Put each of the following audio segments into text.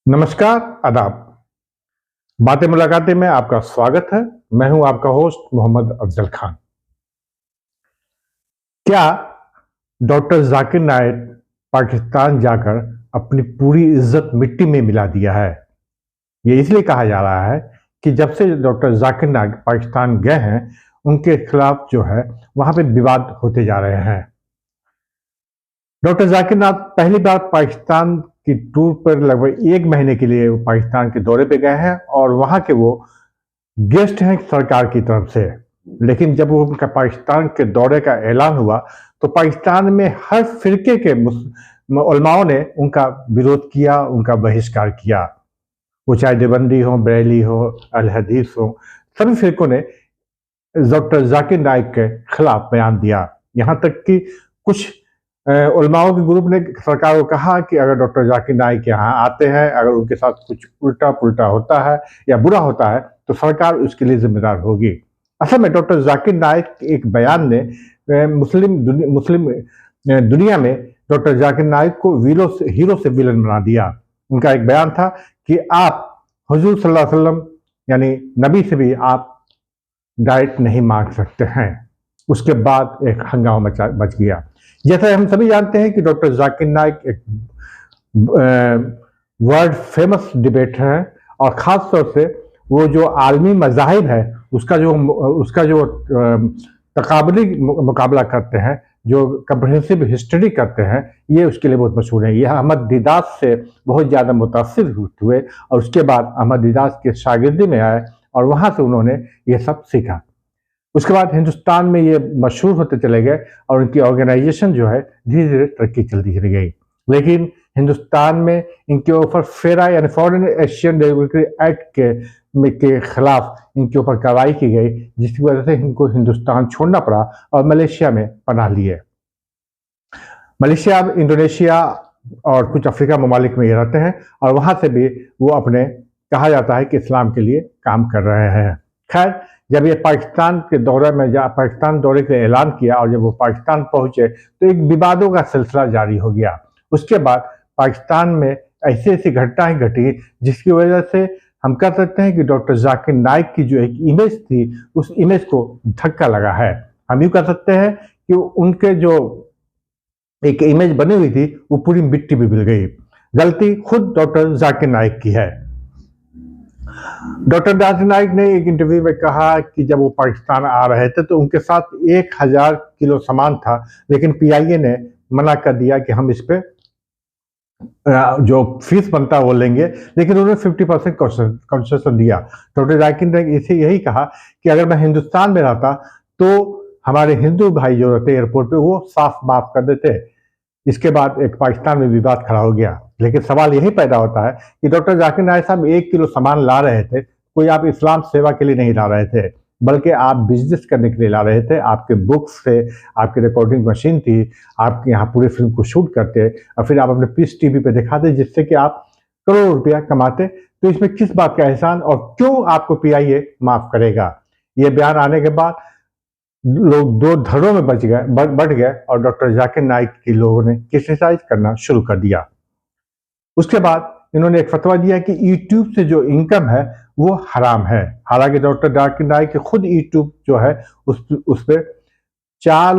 नमस्कार, आदाब। बातें मुलाकातें में आपका स्वागत है। मैं हूं आपका होस्ट मोहम्मद अफजल खान। क्या डॉक्टर जाकिर नाइक पाकिस्तान जाकर अपनी पूरी इज्जत मिट्टी में मिला दिया है? ये इसलिए कहा जा रहा है कि जब से डॉक्टर जाकिर नाइक पाकिस्तान गए हैं, उनके खिलाफ जो है वहां पे विवाद होते जा रहे हैं। डॉक्टर जाकिर नाइक पहली बार पाकिस्तान की टूर पर लगभग 1 महीने के लिए पाकिस्तान के दौरे पे गए हैं और वहां के वो गेस्ट हैं सरकार की तरफ से। लेकिन जब वो उनका पाकिस्तान के दौरे का ऐलान हुआ तो पाकिस्तान में हर फिरके के उलमाओं ने उनका विरोध किया, उनका बहिष्कार किया। वो चाहे देवबंदी हो, बरेली हो, अल हदीस हो, सभी फिरकों ने डॉक्टर जाकिर नाइक के खिलाफ बयान दिया। यहाँ तक कि कुछ उलमाओं के ग्रुप ने सरकार को कहा कि अगर डॉक्टर जाकिर नाइक यहाँ आते हैं, अगर उनके साथ कुछ उल्टा पुल्टा होता है या बुरा होता है तो सरकार उसके लिए जिम्मेदार होगी। असल में डॉक्टर जाकिर नाइक के एक बयान ने मुस्लिम दुनिया में डॉक्टर जाकिर नाइक को हीरो से विलन बना दिया। उनका एक बयान था कि आप हुजूर सल्लल्लाहु अलैहि वसल्लम यानी नबी से भी आप डाइट नहीं मांग सकते हैं। उसके बाद एक हंगामा मच गया। जैसा हम सभी जानते हैं कि डॉक्टर जाकिर नाइक एक वर्ल्ड फेमस डिबेटर है और ख़ास तौर से वो जो आलमी मज़ाहिब है उसका जो तकाबली मुकाबला करते हैं, जो कंप्रहेंसिव हिस्ट्री करते हैं, ये उसके लिए बहुत मशहूर है। यह अहमद दीदात से बहुत ज़्यादा मुतासिर हुए और उसके बाद अहमद दीदात के शागिर्दी में आए और वहाँ से उन्होंने ये सब सीखा। उसके बाद हिंदुस्तान में ये मशहूर होते चले गए और उनकी ऑर्गेनाइजेशन जो है धीरे धीरे तरक्की चलती चली गई। लेकिन हिंदुस्तान में इनके ऊपर फेरा यानी फॉरेन एशियन रेगुलेटरी एक्ट के खिलाफ इनके ऊपर कार्रवाई की गई, जिसकी वजह से इनको हिंदुस्तान छोड़ना पड़ा और मलेशिया में पनाह लिए। मलेशिया, इंडोनेशिया और कुछ अफ्रीका ममालिक में ये रहते हैं और वहाँ से भी वो अपने कहा जाता है कि इस्लाम के लिए काम कर रहे हैं। खैर, जब ये पाकिस्तान दौरे का ऐलान किया और जब वो पाकिस्तान पहुंचे तो एक विवादों का सिलसिला जारी हो गया। उसके बाद पाकिस्तान में ऐसी ऐसी घटनाएं घटी जिसकी वजह से हम कह सकते हैं कि डॉक्टर जाकिर नाइक की जो एक इमेज थी उस इमेज को धक्का लगा है। हम यूँ कह सकते हैं कि उनके जो एक इमेज बनी हुई थी वो पूरी मिट्टी में मिल गई। गलती खुद डॉक्टर जाकिर नाइक की है। डॉक्टर जाकिर नाइक ने एक इंटरव्यू में कहा कि जब वो पाकिस्तान आ रहे थे तो उनके साथ 1000 किलो सामान था, लेकिन पीआईए ने मना कर दिया कि हम इस पे जो फीस बनता है वो लेंगे, लेकिन उन्होंने 50% कंसेशन दिया। डॉक्टर जाकिर ने इसे यही कहा कि अगर मैं हिंदुस्तान में रहता तो हमारे हिंदू भाई जो रहते एयरपोर्ट पे वो साफ माफ कर देते। इसके बाद एक पाकिस्तान में विवाद खड़ा हो गया। लेकिन सवाल यही पैदा होता है कि डॉक्टर जाकिर नाइक साहब 1 किलो सामान ला रहे थे, कोई आप इस्लाम सेवा के लिए नहीं ला रहे थे, बल्कि आप बिजनेस करने के लिए ला रहे थे। आपके बुक्स से, आपकी रिकॉर्डिंग मशीन थी, आपके यहाँ पूरी फिल्म को शूट करते और फिर आप अपने पीस टीवी पे दिखाते, जिससे कि आप करोड़ों रुपया कमाते। तो इसमें किस बात का एहसान और क्यों आपको पीआईए माफ करेगा? ये बयान आने के बाद लोग दो धड़ों में बढ़ गए और डॉक्टर जाकिर नाइक के लोगों ने क्रिटिसाइज करना शुरू कर दिया। उसके बाद इन्होंने एक फतवा दिया कि यूट्यूब से जो इनकम है वो हराम है। हालांकि डॉक्टर जाकिर नाइक खुद यूट्यूब जो है उस पे 4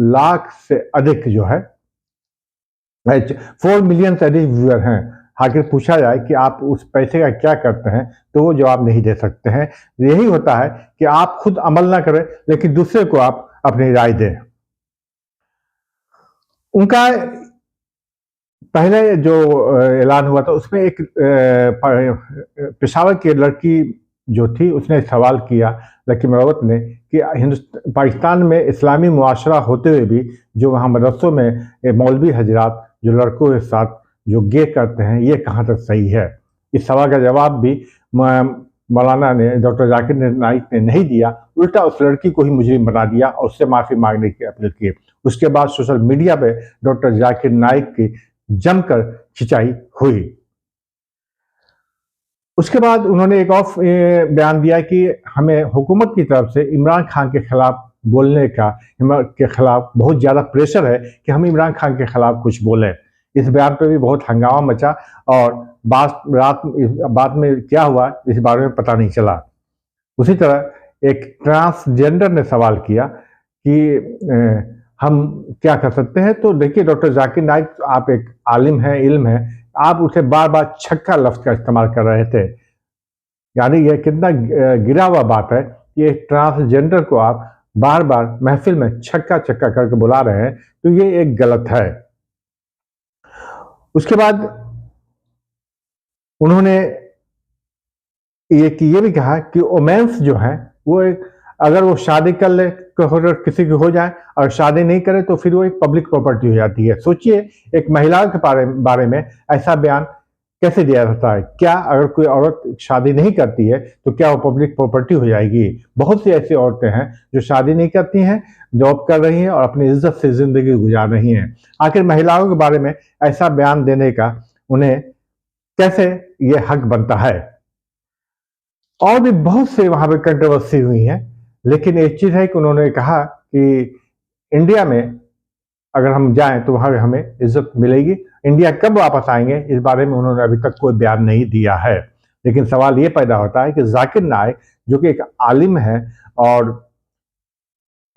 लाख से अधिक जो है 4 मिलियन से अधिक व्यूअर हैं। आखिर पूछा जाए कि आप उस पैसे का क्या करते हैं तो वो जवाब नहीं दे सकते हैं। यही होता है कि आप खुद अमल ना करें लेकिन दूसरे को आप अपनी राय दें। उनका पहले जो ऐलान हुआ था उसमें एक पेशावर की लड़की जो थी उसने सवाल किया, लकी मरावत ने, कि पाकिस्तान में इस्लामी मुआशरा होते हुए भी जो वहाँ मदरसों में मौलवी हजरात जो लड़कों के साथ जो गे करते हैं ये कहाँ तक सही है। इस सवाल का जवाब भी मौलाना ने, डॉक्टर जाकिर नाइक ने नहीं दिया, उल्टा उस लड़की को ही मुजरिम बना दिया और उससे माफ़ी मांगने की अपील की। उसके बाद सोशल मीडिया पे डॉक्टर जाकिर नाइक की जमकर खिंचाई हुई। उसके बाद उन्होंने एक और बयान दिया कि हमें हुकूमत की तरफ से इमरान खान के खिलाफ बोलने का के खिलाफ बहुत ज़्यादा प्रेशर है कि हम इमरान खान के खिलाफ कुछ बोलें। इस बयान पे भी बहुत हंगामा मचा और बाद में क्या हुआ इस बारे में पता नहीं चला। उसी तरह एक ट्रांसजेंडर ने सवाल किया कि हम क्या कर सकते हैं। तो देखिए डॉक्टर जाकिर नाइक, आप एक आलिम हैं, इल्म है, आप उसे बार बार छक्का लफ्ज का इस्तेमाल कर रहे थे। यानी यह कितना गिरा हुआ बात है कि एक ट्रांसजेंडर को आप बार बार महफिल में छक्का छक्का करके बुला रहे हैं, तो ये एक गलत है। उसके बाद उन्होंने ये भी कहा कि वोमेन्स जो है वो एक, अगर वो शादी कर ले किसी की हो जाए और शादी नहीं करे तो फिर वो एक पब्लिक प्रॉपर्टी हो जाती है। सोचिए एक महिला के बारे में ऐसा बयान कैसे दिया जाता है। क्या अगर कोई औरत शादी नहीं करती है तो क्या वो पब्लिक प्रॉपर्टी हो जाएगी? बहुत सी ऐसी औरतें हैं जो शादी नहीं करती हैं, जॉब कर रही हैं और अपनी इज्जत से जिंदगी गुजार रही हैं। आखिर महिलाओं के बारे में ऐसा बयान देने का उन्हें कैसे ये हक बनता है? और भी बहुत से वहां पे कंट्रोवर्सी हुई है, लेकिन एक चीज है कि उन्होंने कहा कि इंडिया में अगर हम जाएं तो वहां हमें इज्जत मिलेगी। इंडिया कब वापस आएंगे इस बारे में उन्होंने अभी तक कोई बयान नहीं दिया है। लेकिन सवाल ये पैदा होता है कि जाकिर नाइक जो कि एक आलिम है और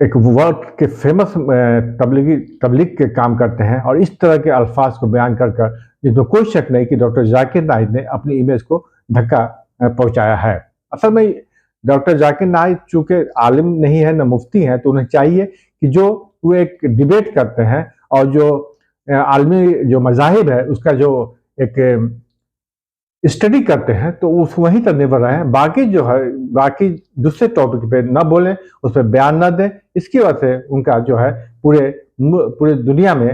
एक वर्ल्ड के फेमस तबलीग के काम करते हैं, और इस तरह के अल्फाज को बयान कर कर जिसमें कोई शक नहीं कि डॉक्टर जाकिर नाइक ने अपनी इमेज को धक्का पहुंचाया है। असल में डॉक्टर जाकिर नाइक चूंकि आलिम नहीं है, न मुफ्ती हैं, तो उन्हें चाहिए कि जो वो एक डिबेट करते हैं और जो आलमी जो मजाहिब है उसका जो एक स्टडी करते हैं तो उस वहीं तक निर्भर रहे। बाकी जो है, बाकी दूसरे टॉपिक पे न बोलें, उस पर बयान न दें। इसकी वजह से उनका जो है पूरे दुनिया में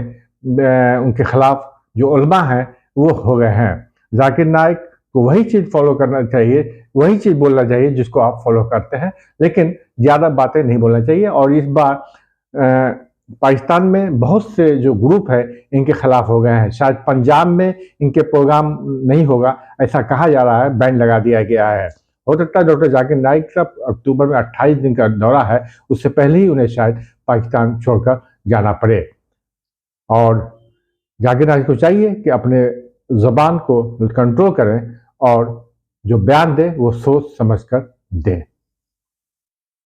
उनके खिलाफ जो उलमा हैं वो हो गए हैं। जाकिर नाइक को वही चीज़ फॉलो करना चाहिए, वही चीज़ बोलना चाहिए जिसको आप फॉलो करते हैं, लेकिन ज़्यादा बातें नहीं बोलना चाहिए। और इस बार पाकिस्तान में बहुत से जो ग्रुप है इनके खिलाफ हो गए हैं। शायद पंजाब में इनके प्रोग्राम नहीं होगा ऐसा कहा जा रहा है, बैन लगा दिया गया है। हो सकता है डॉक्टर जाकिर नाइक का अक्टूबर में 28 दिन का दौरा है, उससे पहले ही उन्हें शायद पाकिस्तान छोड़कर जाना पड़े। और जाकिर नाइक को चाहिए कि अपने ज़बान को कंट्रोल करें और जो बयान दे वो सोच समझ कर दें।